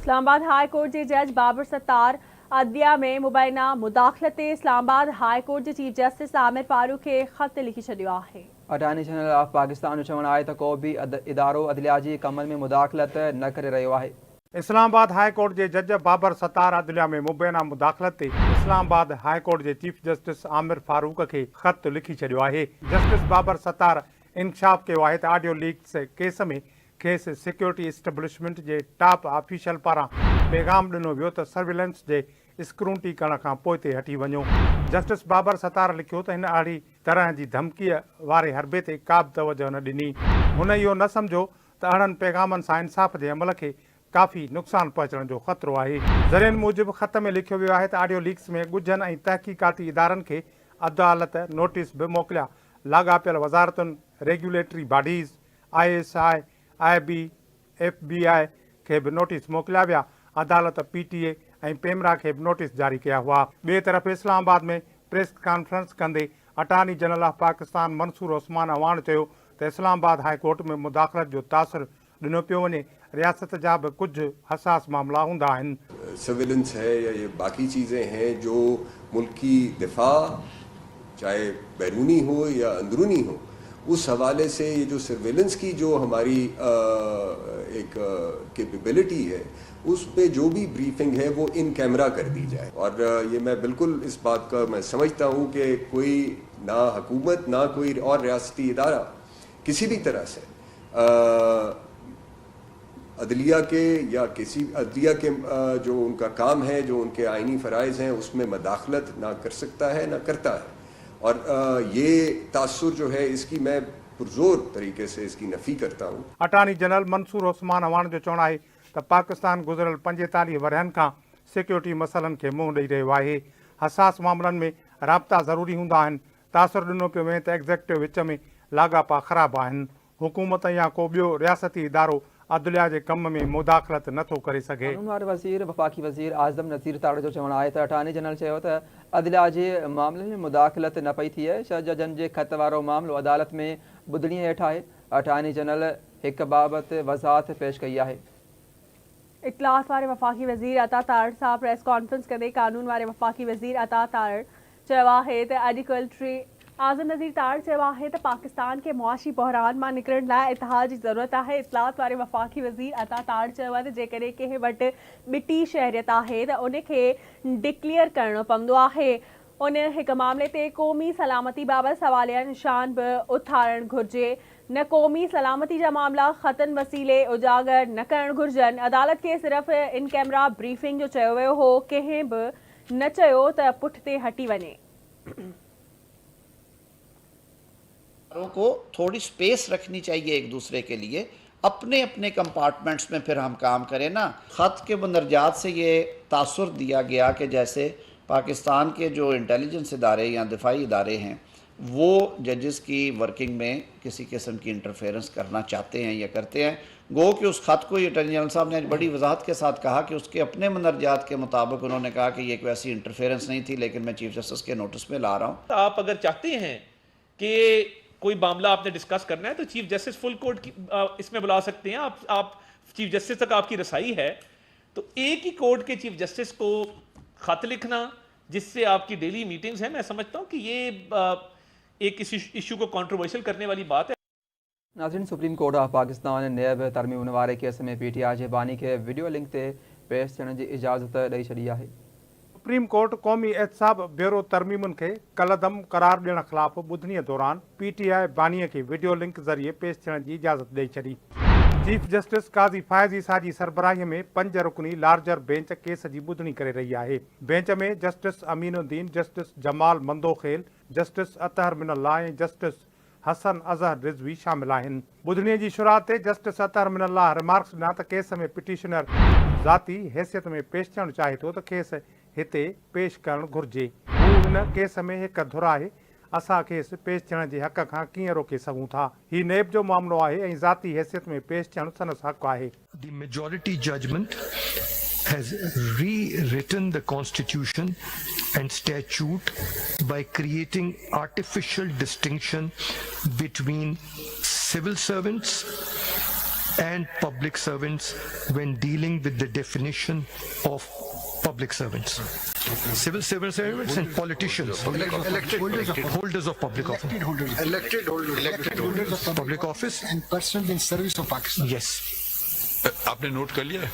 Islamabad high court के जज बाबर सत्तार अदलिया में मुबैना मुदाखलत इस्लामाबाद हाई कोर्ट के चीफ जस्टिस आमिर फारूक के ख़त लिखी छॾियो आहे। अटॉर्नी जनरल ऑफ पाकिस्तान जो चवणु आहे त को बि इदारो अदलिया जी कमनि में मुदाखलत न करे रहियो आहे। इस्लामाबाद हाई कोर्ट के जज बाबर सत्तार अदलिया में मुबैना मुदाखलत ते इस्लामाबाद हाई कोर्ट के चीफ जस्टिस आमिर फारूक के ख़त लिखी छॾियो आहे। जस्टिस बाबर सत्तार इंकशाफ कयो आहे त ऑडियो लीक्स केस में खेसि सिक्योरिटी एस्टेब्लिशमेंट के टॉप ऑफिशियल पारां पैगाम ॾिनो वियो त सर्विलेंस जे स्क्रूटी करण खां पोइ ते हटी वञो। जस्टिस बाबर सत्तार लिखियो त हिन अहिड़ी तरह जी धमकीअ वारे हरबे ते का बि तवजो न ॾिनी। हुन इहो न सम्झो त अहिड़नि पैगामनि सां इंसाफ़ जे अमल खे काफ़ी नुक़सान पहुचण जो ख़तरो आहे। ज़रियनि मूजिबि ख़त में लिखियो वियो आहे त ऑडियो लीक्स में ॻुझनि ऐं तहक़ीक़ाती इदारनि खे अदालत नोटिस बि मोकिलिया। लाॻापियल वज़ारतुनि, regulatory bodies, ISI, IB, FBI खे बि नोटिस मोकिलिया विया। अदालत PTA ऐं पेमरा खे बि नोटिस जारी कया हुआ। ॿिए तरफ़ इस्लामाबाद में प्रेस कॉन्फ्रेंस कंदे attorney general of Pakistan Mansoor Usman Awan चयो त इस्लामाबाद हाई कोर्ट में मुदाखलत जो तासुर ॾिनो पियो वञे। रियासत जा बि कुझु हसास मामला हूंदा आहिनि। सर्विलेंस है या ये बाकी चीज़ें हैं जो मुल्क की दिफा चाहे बैरूनी हो या अंदरूनी हो, उस हवाले से ये जो सर्वेलेंस की जो हमारी एक कैपेबिलिटी है, उस पे जो भी ब्रीफिंग है वो इन कैमरा कर दी जाए। और ये मैं बिल्कुल इस बात का मैं समझता हूँ कि कोई ना हुकूमत ना कोई और रियासती इदारा किसी भी तरह से अदलिया के या किसी अदलिया के जो उनका काम है, जो उनके आइनी फ़राइज़ हैं, उसमें मदाखलत ना कर सकता है ना करता है। और ये तासुर जो है इसकी मैं पुरजोर तरीके से इसकी नफ़ी करता हूँ। अटॉर्नी जनरल मंसूर उस्मान अवान जो चवणु आहे त पाकिस्तान गुज़िरियल 45 वरहनि खां सिक्योरिटी मसइलनि खे मुंहुं ॾेई रहियो आहे। हसास मामलनि में राब्ता ज़रूरी हूंदा आहिनि। तासुर ॾिनो पियो वञे त एग्ज़ेक्टिव विच में लाॻापा ख़राब आहिनि। हुकूमत या को ॿियो रियासती इदारो अदलिया जे कम में मुदाखलत नथो करे सघे। कानून वारे वज़ीर वफ़ाक़ी वज़ीर आज़म नज़ीर ताड़ जो चवणु आहे त अटॉर्नी जनरल चयो त अदलिया जे मामले में मुदाखलत न पई थिए। छह जजनि जे ख़त वारो मामलो अदालत में ॿुधणी हेठि आहे। अटॉर्नी जनरल हिक बाबति वज़ाहत पेश कई आहे। इतलात वारे वफ़ाक़ी वज़ीर अता ताड़ सां प्रेस कॉन्फ्रेंस कंदे कानून वारे वफ़ाक़ी वज़ीर अता ताड़ चयो आहे त अॼुकल्ह आज़म नज़ीर ताड़ चयो आहे त पाकिस्तान के मुआशी बहरान मां निकिरण लाइ इतिहाद जी ज़रूरत आहे। इतलात वारे वफ़ाक़ी वज़ीर अता ताड़ चयो आहे त जेकॾहिं कंहिं वटि ॿिटी शहरियत आहे त उनखे डिक्लेयर करणो पवंदो आहे। उन हिक मामले ते क़ौमी सलामती बाबति सवालिया निशान बि उथारणु घुरिजे। न क़ौमी सलामती जा मामला ख़तनि वसीले उजागर न करणु घुरिजनि। अदालत खे सिर्फ़ इन कैमरा ब्रीफिंग जो चयो वियो हो। कंहिं बि न चयो त पुठिते हटी वञे। को थोड़ी स्पेस रखनी चाहिए एक दूसरे के लिए, अपने अपने कंपार्टमेंट्स में फिर हम काम करें ना। ख़त के मंदरजात से ये तासुर दिया गया कि जैसे पाकिस्तान के जो इंटेलिजेंस इदारे या दिफाई इदारे हैं वो जजेस की वर्किंग में किसी किस्म की इंटरफेरेंस करना चाहते हैं या करते हैं। गो कि उस ख़त को अटॉर्नी जनरल साहब ने बड़ी वजाहत के साथ कहा कि उसके अपने मंदरजात के मुताबिक उन्होंने कहा कि ये कोई ऐसी इंटरफेरेंस नहीं थी, लेकिन मैं चीफ जस्टिस के नोटिस में ला रहा हूँ। आप अगर चाहते हैं कि कोई मामला आपने डिस्कस करना है तो चीफ जस्टिस फुल कोर्ट की इसमें बुला सकते हैं। आप चीफ जस्टिस तक आपकी रसाई है तो एक ही कोर्ट के चीफ जस्टिस को खत लिखना जिससे आपकी डेली मीटिंग्स हैं, मैं समझता हूं कि ये एक इस इशू को कंट्रोवर्शियल करने वाली बात है। नाज़रीन, सुप्रीम कोर्ट ऑफ पाकिस्तान नैब तरमीम वारे केस में PTI जे बानी खे वीडियो लिंक ते पेश थियण जी इजाज़त ॾेई छॾी आहे। सुप्रीम कोर्ट क़ौमी एहतसाब ब्यूरो तरमीमुनि खे कलदम करार ॾियण ख़िलाफ़ ॿुधणीअ दौरान PTI बानीअ खे वीडियो लिंक ज़रिए पेश थियण जी इजाज़त ॾेई छॾी। चीफ जस्टिस काज़ी फ़ाइज़ ईसा जी सरबराहीअ में 5 रुकनी लार्जर बेंच केस जी ॿुधणी करे रही आहे। बेंच में जस्टिस अमीनुद्दीन, जस्टिस जमाल मंदोखेल, जस्टिस अतहर मिनल्ला ऐं जस्टिस हसन अज़हर रिज़वी शामिल आहिनि। ॿुधणीअ जी शुरूआत ते जस्टिस अतहर मिनल्ला रिमार्क्स ॾिना त केस में पिटिशनर ज़ाती हैसियत में पेश थियणु चाहे थो त खेसि हिते पेश करणु घुरिजे। हू हिन केस में हिकु धुर आहे। असां खेसि पेश थियण जे हक़ खां कीअं रोके सघूं था। ही नेब जो मामिलो आहे ऐं ज़ाती हैसियत में पेश थियणु संदसि हक़ आहे। The majority judgment has rewritten the constitution and statute by creating artificial distinction between civil servants, and public servants when dealing with the definition of public servants. Civil servants and politicians, holders of public office. Elected holders of Public office? and persons in service of Pakistan. Yes. आपने note कर लिया है?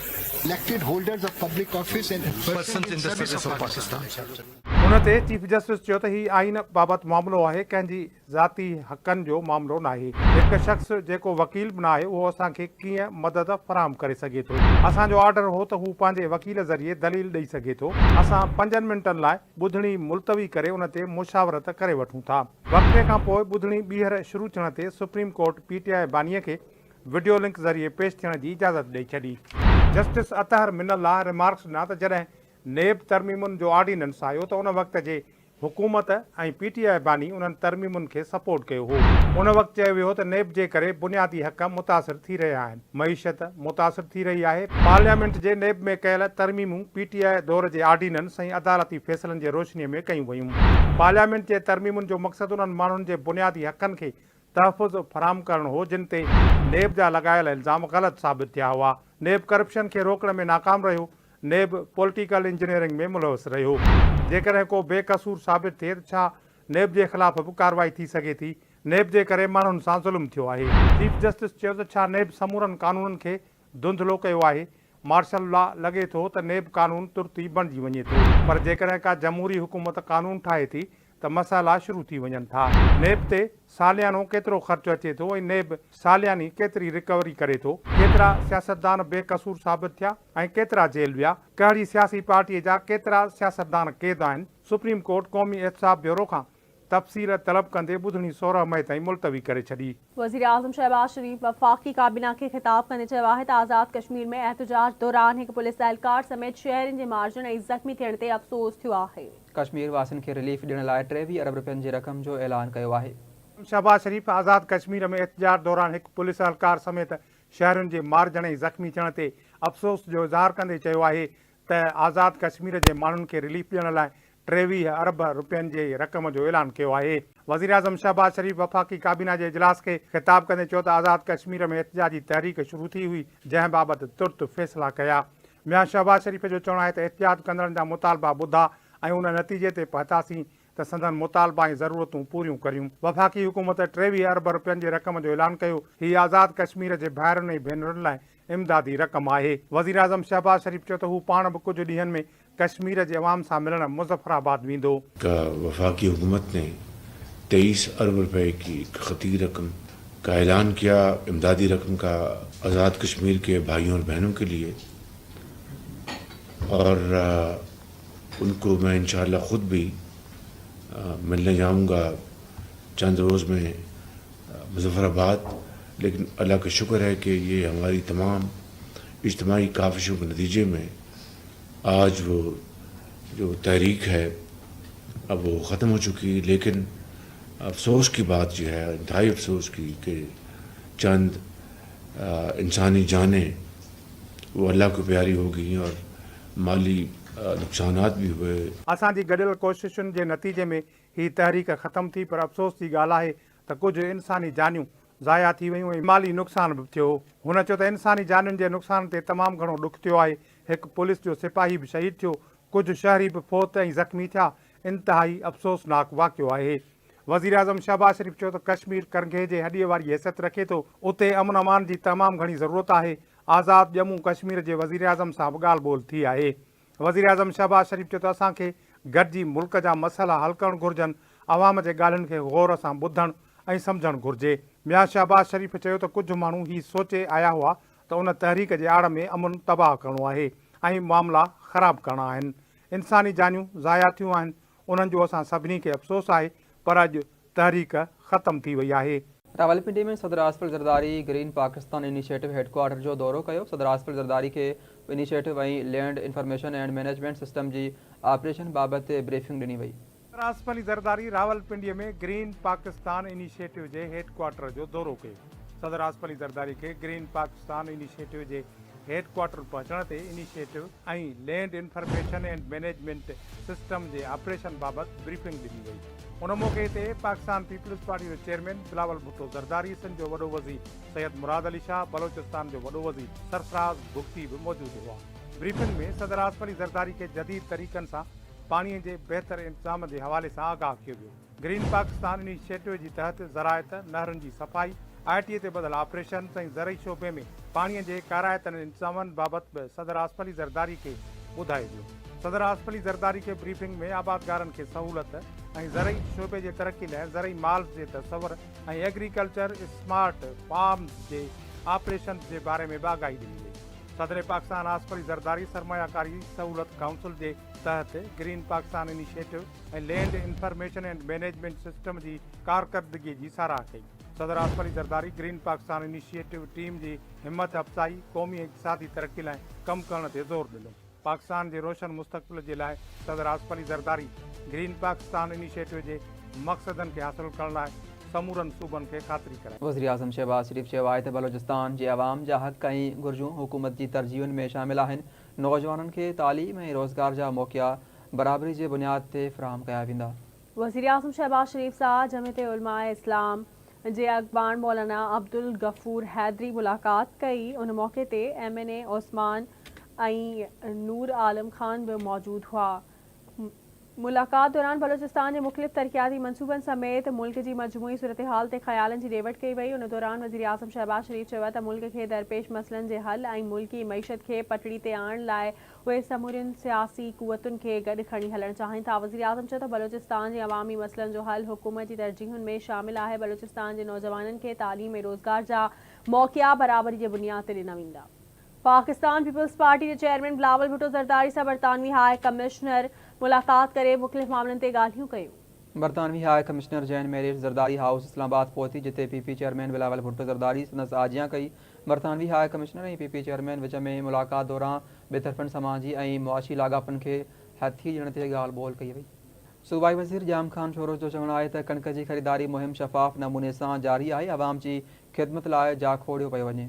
Elected holders of public office and Persons in the service of Pakistan. उन ते chief justice चयो त ही आइन बाबति मामिलो आहे, कंहिंजी ज़ाती हक़नि जो मामिलो नाहे। हिकु शख़्स जेको वकील बि न आहे उहो असांखे कीअं मदद फराहम करे सघे थो। असांजो ऑर्डर हो त हू पंहिंजे वकील ज़रिए दलील ॾेई सघे थो। असां 5 मिंटनि लाइ ॿुधणी मुलतवी करे उन ते मुशावरत करे वठूं था। वक़्ते खां पोइ ॿुधणी ॿीहर शुरू थियण ते सुप्रीम कोर्ट PTI बानीअ खे वीडियो लिंक ज़रिए पेश थियण जी इजाज़त ॾेई छॾी। जस्टिस अतहर मिनल्ला रिमार्क्स ॾिना त जॾहिं नेब तरमीमुनि जो ऑर्डिनेंस आयो त उन वक़्त जे हुकूमत ऐं PTI बानी उन्हनि तरमीमुनि खे सपोर्ट कयो हो। उन वक़्तु चयो वियो त नेब जे करे बुनियादी हक़ मुतासिर थी रहिया आहिनि, मईशत मुतासिर थी रही आहे। पार्लियामेंट जे नेब में कयल तरमीमूं PTI दौर जे ऑर्डिनेंस ऐं अदालती फ़ैसिलनि जे रोशनीअ में कयूं वयूं। पार्लियामेंट जे तरमीमुनि जो मक़सदु उन्हनि माण्हुनि जे बुनियादी हक़नि खे तहफ़ुज़ फराहम करणु हो जिन ते नेब जा लॻायल इल्ज़ाम ग़लति साबित थिया हुआ। नेब करप्शन खे रोकण में नाकाम रहियो। नेब पॉलिटिकल इंजीनियरिंग में मुलवस रहियो। जेकॾहिं को बेकसूर साबित थिए त छा नेब जे ख़िलाफ़ बि कार्रवाई थी सघे थी? नेब जे करे माण्हुनि सां ज़ुल्म थियो आहे। चीफ जस्टिस चयो त छा नेब समूरनि कानूननि खे धुंधलो कयो आहे? मार्शल लॉ लॻे थो त नेब कानून तुर्त ई बणिजी वञे थो, पर जेकॾहिं का जमहूरी हुकूमत कानून ठाहे थी त मसाइला शुरू थी वञनि था। नेब ते सालियानो केतिरो ख़र्चु अचे थो ऐं नेब सालियानी केतिरी रिकवरी करे थो? केतिरा सियासतदान बेकसूर साबित थिया ऐं केतिरा जेल विया? कहिड़ी सियासी पार्टीअ जा केतिरा सियासतदान क़ैद आहिनि? सुप्रीम कोर्ट क़ौमी एहतिसाब ब्यूरो खां तफ़सील तलब कंदे ॿुधणी 16 मई ताईं मुलतवी करे छॾी। वज़ीर आज़म शहबाज शरीफ़ वफ़ाक़ी काबीना खे ख़िताब कंदे चयो आहे त आज़ाद कश्मीर में एहतजाज दौरान हिकु पुलिस एहलकार समेत शहरनि जे मारिजण ऐं ज़ख़्मी थियण ते अफ़सोस थियो आहे। कश्मीर वासियुनि खे रिलीफ ॾियण लाइ 23 अरब रुपयनि जी रक़म जो ऐलान कयो आहे। शहबाज शरीफ़ आज़ाद कश्मीर में एहतजाज दौरान हिकु पुलिस एहलकार समेत शहरुनि जे मारिजण ऐं ज़ख़्मी थियण ते अफ़सोस जो इज़हार कंदे चयो आहे त आज़ाद कश्मीर जे माण्हुनि खे रिलीफ ॾियण लाइ 23 अरब रुपयनि जे रक़म जो ऐलान कयो आहे। वज़ीर आज़म शहबाज शरीफ़ वफ़ाक़ी काबीना जे इजलास खे ख़िताब कंदे चयो त आज़ाद कश्मीर में एहतजाजी तहरीक शुरू थी हुई जंहिं बाबति तुर्त फ़ैसिला कया। मियां शहबाज शरीफ़ जो चवणु आहे त एहतिजाज कंदड़नि जा मुतालबा ॿुधा ऐं उन नतीजे ते पहुतासीं त संदन मुतालबा ऐं ज़रूरतूं पूरियूं करियूं। वफ़ाक़ी हुकूमत 23 अरब रुपयनि जे रक़म जो ऐलान कयो। हीअ आज़ाद कश्मीर जे भाइरुनि ऐं भेनरुनि लाइ इमदादी रक़म आहे। वज़ीर आज़म शहबाज शरीफ़ चयो त हू पाण बि कुझु ॾींहंनि में कश्मीर जे अवाम सां मिलण मुज़फ़राबाद वेंदो। वफाकी हुकूमत ने 23 अरब रुपए की खती रकम का ऐलान किया, इमदादी रकम का आज़ाद कश्मीर के भाइयों और बहनों के लिए, और उनको मैं इंशाअल्लाह ख़ुद भी मिलने जाऊंगा चंद रोज़ में मुज़फ़राबाद। लेकिन अल्लाह का शुक्र है कि ये हमारी तमाम इज्तिमाई काविशों के नतीजे में आज वो जो तहरीक है अब वो ख़त्म हो चुकी। लेकिन अफसोस की बात जो है, इंतहाई अफसोस की, कि चंद इंसानी जानें वो अल्लाह को प्यारी हो गई और माली नुकसानात भी हुए। असांजी गॾियल कोशिशुनि जे नतीजे में ही तहरीक ख़त्म थी, पर अफ़सोस जी ॻाल्हि आहे त कुझु इंसानी जानियूं ज़ाया थी वियूं ऐं माली नुक़सान बि थियो। हुन चयो त इंसानी जानियुनि जे नुक़सान ते तमामु घणो ॾुख थियो आहे। हिकु पुलिस जो सिपाही बि शहीद थियो, कुझु शहरी बि फ़ौत ऐं ज़ख़्मी थिया। इंतिहाई अफ़सोसनाक वाक़ियो आहे। वज़ीर आज़म शहबाज शरीफ़ चयो त कश्मीर करंघे जे हॾीअ वारी हैसियत रखे थो, उते अमन अमान जी तमामु घणी ज़रूरत आहे। आज़ाद ॼमू कश्मीर जे वज़ीर आज़म सां बि ॻाल्हि ॿोल थी आहे। वज़ीर आज़म शहबाज शरीफ़ चयो त असांखे गॾिजी मुल्क जा मसइला हल करणु घुरिजनि, आवाम जे ॻाल्हियुनि खे गौर सां ॿुधणु ऐं सम्झणु घुरिजे। मियां शहबाज शरीफ़ चयो त कुझु माण्हू ही सोचे आया हुआ त उन तहरीक जे आड़ में अमन तबाह करिणो आहे ऐं मामला ख़राबु करणा आहिनि। इंसानी जानियूं ज़ाया थियूं आहिनि, उन्हनि जो असां सभिनी खे अफ़सोस आहे, पर अॼु तहरीक ख़त्म थी वई आहे। रावलपिंडी में सदर Asif Zardari green Pakistan initiative headquarter जो दौरो कयो। सदर आसिफ ज़रदारी के इनिशिएटिव ऐं land information and management system जी ऑपरेशन बाबति ब्रीफिंग ॾिनी वई। आसिफ अली ज़रदारी रावलपिंडीअ में ग्रीन पाकिस्तान इनिशिएटिव जे हेडक्वार्टर जो दौरो कयो। सदर आसिफ अली ज़रदारी खे ग्रीन पाकिस्तान इनिशिएटिव जे हेडक्वार्टर पहुचण ते इनिशिएटिव ऐं land information and management system जे ऑपरेशन बाबति ब्रीफिंग ॾिनी वई। उन मौक़े ते पाकिस्तान पीपल्स पार्टी जो चेयरमैन बिलावल भुट्टो ज़रदारी, सिंध जो वॾो वज़ीर सैयद मुराद अली शाह, बलोचिस्तान जो वॾो वज़ीर सरफराज भुगती बि मौजूदु हुआ। ब्रीफिंग में सदर आसिफ अली ज़रदारी खे जदीद तरीक़नि सां पाणीअ जे बहितर इंतज़ाम जे हवाले सां आगाह कयो वियो। ग्रीन पाकिस्तान इनिशिएटिव जी तहत ज़रायत, नहरुनि जी सफ़ाई, ITA ते ॿधल ऑपरेशन ऐं ज़रई शोबे में पाणीअ जे काराइतनि इंतज़ामनि बाबति बि सदर आसिफ अली ज़रदारी खे ॿुधायो वियो। सदर आसिफ अली ज़रदारी खे ब्रीफिंग में आबादगारनि खे सहूलत ऐं ज़रई शोबे जे तरक़ी लाइ ज़रई माल्स जे तसवर ऐं एग्रीकल्चर स्मार्ट फार्म्स जे ऑपरेशन जे बारे में बि आगाही ॾिनी वई। सदर पाकिस्तान आसिफ अली ज़रदारी सरमायाकारी सहूलत काउंसिल जे तहत ग्रीन पाकिस्तान इनिशिएटिव ऐं land information and management system जी कारकर्दगी जी साराह कई। सदर Asif Ali Zardari green Pakistan initiative team जी हिम्मत अफ़ज़ाई, क़ौमी ऐं इक़्तिसादी तरक़ी लाइ कमु करण ते ज़ोर ॾिनो। पाकिस्तान जे रोशन मुस्तक़बिल जे लाइ सदर आसिफ अली ज़रदारी ग्रीन पाकिस्तान इनिशिएटिव जे मक़सदनि खे हासिल करण लाइ समूरनि सूबनि खे ख़ातिरी कराई। वज़ीर आज़म शहबाज शरीफ़ चयो आहे त बलोचिस्तान जे अवाम जा हक़ ऐं घुर्जूं हुकूमत जी तरजीहुनि में शामिल आहिनि। नौजवाननि खे तालीम ऐं रोज़गार जा मौक़िया बराबरी जे बुनियाद ते फ़राहम कया वेंदा। वज़ीर आज़म शहबाज शरीफ़ सां जमियत उलमाए इस्लाम जे अॻवान मौलाना अब्दुल गफ़ूर हैदरी मुलाक़ात कई। उन मौक़े ते MNA ओस्मान ऐं नूर आलम खान भी मौजूद हुआ। मुलाक़ात दौरान बलोचिस्तान के मुख्तलिफ़ तरक्याती मनसूबन समेत मुल्क की मजमूई सूरत हाल ते ख़यालन की रेवट कई वई। उन दौरान वज़ीर आज़म शहबाज शरीफ़ चयो त मुल्क के दरपेश मसलन के हल ऐं मुल्की मईशत के पटड़ी ते आणण लाइ उहे समूरियुनि सियासी क़ुवतुनि खे गॾु खणी हलणु चाहिनि था। वज़ीर आज़म चयो त बलोचिस्तान के अवामी मसलन जो हल हुकूमत की तरजीहुनि में शामिल है। बलोचिस्तान के नौजवाननि खे तालीम ऐं रोज़गार जा मौक़िया बराबरी के बुनियाद ते ॾिना वेंदा। पाकिस्तान पीपल्स पार्टी के चेयरमैन बिलावल भुट्टो ज़रदारी सां बरतानवी हाई कमिश्नर मुलाक़ात करे मुख़्तलिफ़ मामलनि ते ॻाल्हियूं कयूं। बरतानवी high commissioner Jane Marriott Zardari house Islamabad पहुती, जिते PP चेयरमैन बिलावल भुट्टो ज़रदारी संदसि आजियां कई। बरतानवी हाई कमिश्नर ऐं PP चेयरमैन विच में मुलाक़ात दौरान बेतरफ़नि समाजी ऐं मुआशी लाॻापनि खे हथी ॾियण ते ॻाल्हि ॿोल कई वई। सूबाई वज़ीर जाम खान शोरोज़ जो चवणु आहे त कणिक जी ख़रीदारी मुहिम शफ़ाफ़ नमूने सां जारी आहे। अवाम जी ख़िदमत लाइ जा खोड़ियो पियो वञे।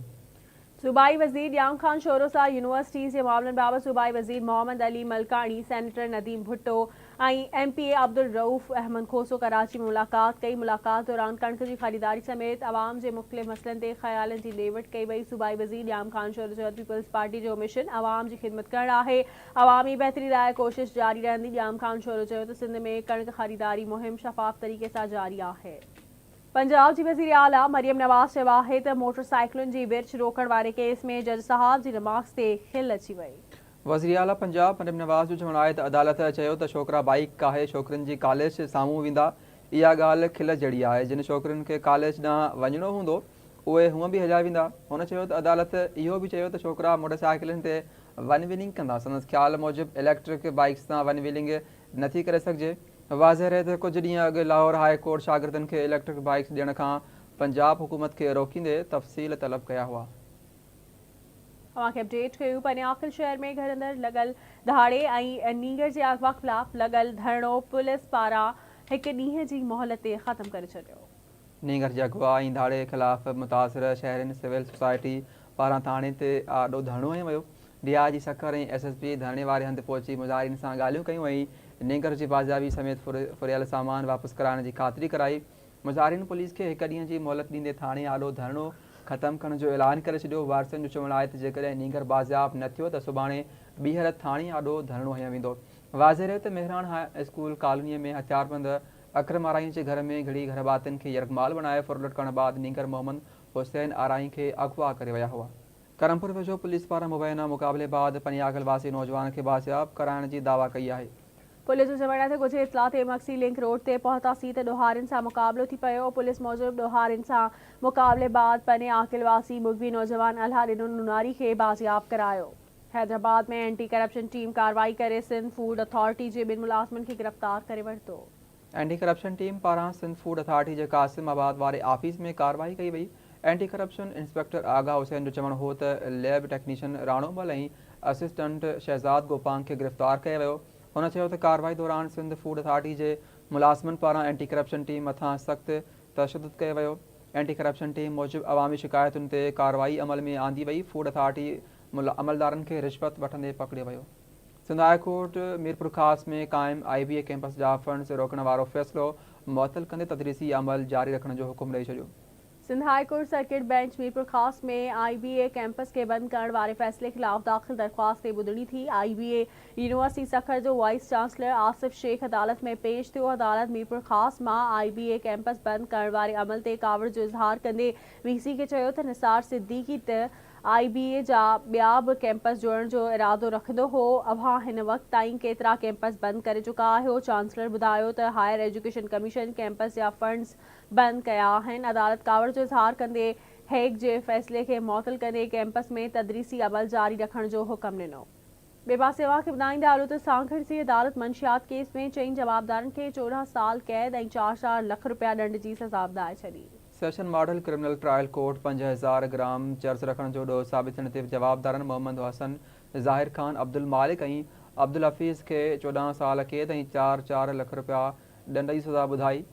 सूबाई वज़ीर जाम खान शोरो सां यूनिवर्सिटीज़ जे मामलनि बाबति सूबाई वज़ीर मोहम्मद अली मलकानी, सेनेटर नदीम भुट्टो ऐं MPA अब्दुल रऊफ़ अहमद खोसो कराची में मुलाक़ात कई। मुलाक़ात दौरान कणिक जी ख़रीदारी समेत अवाम जे मुख़्तलिफ़ मसइलनि ते ख़यालनि जी ॾेवट कई वई। सूबाई वज़ीर जाम खान शोरो चयो पीपल्स पार्टी जो मिशन अवाम जी ख़िदमत करणु आहे। अवामी बहितरी लाइ कोशिश जारी रहंदी। जाम खान शोरो चयो त सिंध में कणिक ख़रीदारी मुहिम शफ़ाफ़ तरीक़े सां जारी आहे। पंजाब जी वज़ीर आला मरियम नवाज़ चयो आहे त मोटरसाइकिलुनि जी विर्छ रोकण वारे केस में जज साहब जी रिमार्क्स ते खिल अची वई। वज़ीर आला पंजाब मरियम नवाज़ जो चवणु आहे त अदालत चयो त छोकिरा बाइक काहे छोकिरियुनि जी कॉलेज साम्हूं वेंदा। इहा ॻाल्हि खिल जहिड़ी आहे। जिन छोकिरियुनि खे कॉलेज ॾांहुं वञिणो हूंदो उहे हूअं बि हलिया वेंदा। हुन चयो त अदालत इहो बि चयो त छोकिरा मोटरसाइकिलुनि ते वन व्हीलिंग कंदा। संदसि ख़्याल मूजिबि इलेक्ट्रिक बाइक्स सां वन व्हीलिंग नथी करे सघिजे। वाज़े रहे त कुझु ॾींहं अॻु लाहौर हाई कोर्ट शागिर्दनि खे इलेक्ट्रिक बाइक्स ॾियण खां पंजाब हुकूमत खे रोकींदे तफ़सील तलब कया हुआ। अपडेट कयूं। पनियाकल शहर में घर अंदर लॻल दहाड़े ऐं नीगर जे अगवा ख़िलाफ़ लॻल धरणो पुलिस पारां हिकु ॾींहं जी मोहलत ते ख़त्म करे छॾियो। नीगर जे अगवा ऐं धाड़े ख़िलाफ़ मुतासिर शहरनि सिविल सोसाइटी पारां थाणे ते आॾो धरणो हंयो वियो। DIG सखर ऐं SSP धरणे वारे हंधि पहुची मुज़ाहिरीन सां ॻाल्हियूं कयूं ऐं नीगर जी बाज़ाबी समेत फुरियल सामान वापसि कराइण जी ख़ातिरी कराई। मुज़ाहिरीन पुलिस खे हिकु ॾींहं जी मोहलत ॾींदे थाणे आॾो धरणो ख़त्म करण जो ऐलान करे छॾियो। वारसनि जो चवणु आहे त जेकॾहिं नीगर बाज़ियाब न थियो त सुभाणे ॿीहर थाणे आॾो धरणो हंयो वेंदो। वाज़े रहे त मेहरान हाई स्कूल कॉलोनीअ में हथियारबंद अकरम आराई जे घर में घड़ी घरबातिन खे यरगमाल बणाए फुरलट करण बाद नीगर मोहम्मद हुसैन आराई खे अगवा करे विया हुआ। करमपुर वेझो पुलिस पारां मुबैना मुक़ाबले बाद पनियागल वासी नौजवान खे बाज़ियाब कराइण जी दावा कई आहे। पुलिस जो चवणु आहे त कुझु इतला ते मक्सी लिंक रोड ते पहुतासीं त ॾोहारियुनि सां मुक़ाबिलो थी पियो। पुलिस मूजिबि ॾोहारियुनि सां मुक़ाबले बाद पने आकिल वासी मुगवी नौजवान अल्हा ॾिनो नुनारी खे बाज़ियाब करायो। हैदराबाद में एंटी करप्शन टीम कार्रवाई करे सिंध फूड अथॉरिटी जे 2 मुलाज़िमनि खे गिरफ़्तार करे वरितो। एंटी करप्शन टीम पारां सिंध फूड अथॉरिटी जे कासिमाबाद वारे ऑफिस में कार्रवाई कई वई। एंटी करप्शन इंस्पेक्टर आगा हुसैन जो चवणु हो त लैब टेक्नीशियन राणोमल ऐं असिस्टेंट शहज़ाद गोपांग खे गिरफ़्तार कयो वियो। हुन चयो त कार्रवाई दौरान सिंध फूड अथॉरिटी जे मुलाज़िमनि पारां एंटी करप्शन टीम मथां सख़्तु तशद्दुद कयो वियो। एंटी करप्शन टीम मूजिबि अवामी शिकायतुनि ते कार्रवाई अमल में आंदी वई। फूड अथॉरिटी अमलदारनि खे रिश्वत वठंदे पकड़ियो वियो। सिंध हाई कोर्ट मीरपुर ख़ास में क़ाइम IBA कैंपस जा फंड्स रोकण वारो फ़ैसिलो मुअतल कंदे तदरीसी अमल जारी रखण जो हुकुम ॾेई छॾियो। Sindh high court circuit bench Mirpur Khas में IBA कैंपस के बंद करण वारे फैसले खिलाफ दाखिल दरख्वास्त ते ॿुधणी थी। IBA यूनिवर्सिटी सखर जो वाइस चांसलर आसिफ शेख अदालत में पेश थियो। अदालत मीरपुर खास मां IBA कैंपस बंद करण वारे अमल ते कावड़ जो इज़हार कंदे VC खे चयो त निसार सिद्दीकी त IBA जा ॿिया बि कैंपस जोड़ण जो इरादो रखंदो हो। अव्हां हिन वक़्त ताईं केतिरा कैंपस बंद करे चुका आहियो। चांसलर ॿुधायो त हायर एजुकेशन कमीशन कैंपस जा फंड्स बंद कया आहिनि। अदालत कावड़ जो इज़हार कंदे हेग जे फ़ैसिले खे मुअतल कंदे कैंपस में तदरीसी अमल जारी रखण जो हुकुम ॾिनो। ॿिए पासे खे ॿुधाईंदा हलो त सांखड़सी अदालत मंशियात केस में 4 जवाबदारनि खे 14 साल कैद ऐं 4 लाख रुपया ॾंड जी सज़ा ॿुधाए छॾी। Session model criminal trial court 5000 gram church रखण जो ॾोह साबित थियण ते जवाबदारनि मोहम्मद हसन, ज़ाहिर खान, अब्दुल मालिक ऐं अब्दुल हफ़ीज़ खे 14 साल कैद ऐं 4 लाख रुपया ॾंड जी सज़ा ॿुधाई।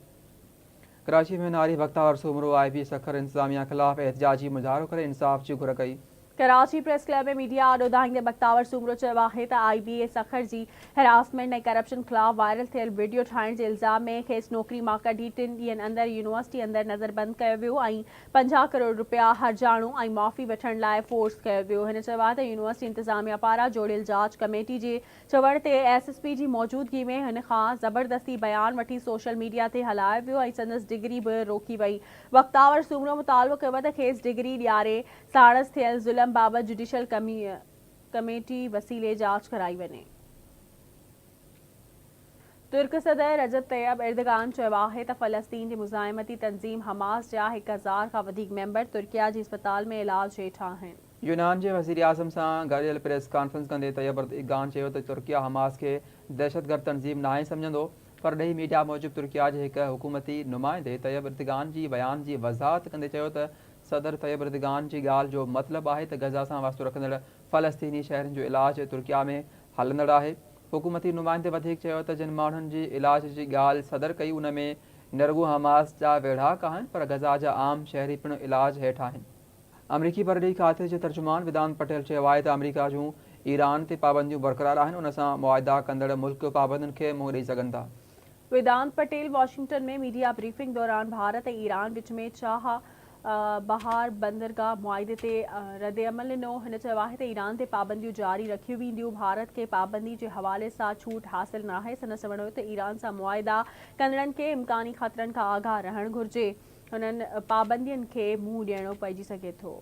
कराची में नारी बख्तावर सूमरो IB सखर इंतज़ामिया ख़िलाफ़ एहतजाजी मुज़ाहिरो करे इंसाफ़ जी घुर कई। कराची प्रेस क्लब में मीडिया आॾो ॿुधाईंदे बख्तावर सूमरो चयो आहे त IBA सखर जी हेरासमेंट ऐं करप्शन ख़िलाफ़ वायरल थियल वीडियो ठाहिण जे इल्ज़ाम में खेसि नौकरी मां कढी 3 ॾींहंनि अंदरि यूनिवर्सिटी अंदरि नज़रबंद कयो वियो ऐं 50 करोड़ रुपया हर्जाणो ऐं माफ़ी वठण लाइ फोर्स कयो वियो। हिन चयो आहे त यूनिवर्सिटी इंतज़ामिया पारां जोड़ियल जांच कमेटी जे चवण ते SSP जी मौजूदगी में हिन खां ज़बरदस्ती बयान वठी सोशल मीडिया ते हलायो वियो ऐं संदसि डिग्री बि रोकी वई। बख्तावर सूमरो मुतालबो कयो त खेसि डिग्री ॾियारे साणस थियल ज़ुल्म बाबत जुडिशल कमेटी वसीले जांच कराई वञे। तुर्क सदर रजब तैयब एर्दगान चयो आहे त फ़लस्तीन जी मुज़ाहिमती तंज़ीम हमास जा 1000 खां वधीक मेंबर तुर्किया जी अस्पताल में इलाज हेठि आहिनि। यूनान जे वज़ीर आज़म सां गॾियल प्रेस कॉन्फ्रेंस कंदे तैयब एर्दगान चयो त तुर्किया हमास खे दहशतगर्द तंज़ीम नाहे सम्झंदो, पर ॾही मीडिया मूजिबि तुर्किया जे हिकु हुकूमती नुमाइंदे तैयब एर्दगान जी बयान जी वज़ाहत कंदे चयो त सदर तैयब एर्दगान जी ॻाल्हि जो मतिलबु आहे त गज़ा सां वास्तो रखंदड़ फ़लस्तीनी शहरनि जो इलाज तुर्किया में हलंदड़ आहे। हुकूमती नुमाइंदे वधीक चयो त जिन माण्हुनि जी इलाज जी ॻाल्हि सदर कई उन में न रुॻो हमास जा वेढ़ाक आहिनि पर गज़ा जा आम शहरी पिणु इलाज हेठि आहिनि। अमरीकी परॾेही खाते जे तर्जुमान विदांत पटेल चयो आहे त अमरीका जूं ईरान ते पाबंदियूं बरक़रार आहिनि, उन सां मुआहिदा कंदड़ मुल्क पाबंदियुनि खे मुंहुं ॾेई सघनि था। विदांत पटेल वॉशिंगटन में मीडिया ब्रीफिंग दौरान भारत ऐं ईरान विच में चाह बहार बंदरगाह मुआहिदे ते रद्द अमल ॾिनो। हिन चयो आहे त ईरान ते पाबंदियूं जारी रखियूं वेंदियूं। भारत खे पाबंदी जे हवाले सां छूट हासिल न आहे। संदसि चवणो त ईरान सां मुआहिदा कंदड़नि खे इम्कानी ख़तरनि खां आगाह रहणु घुरिजे। हुननि पाबंदियुनि खे मुंहुं ॾियणो पइजी सघे थो।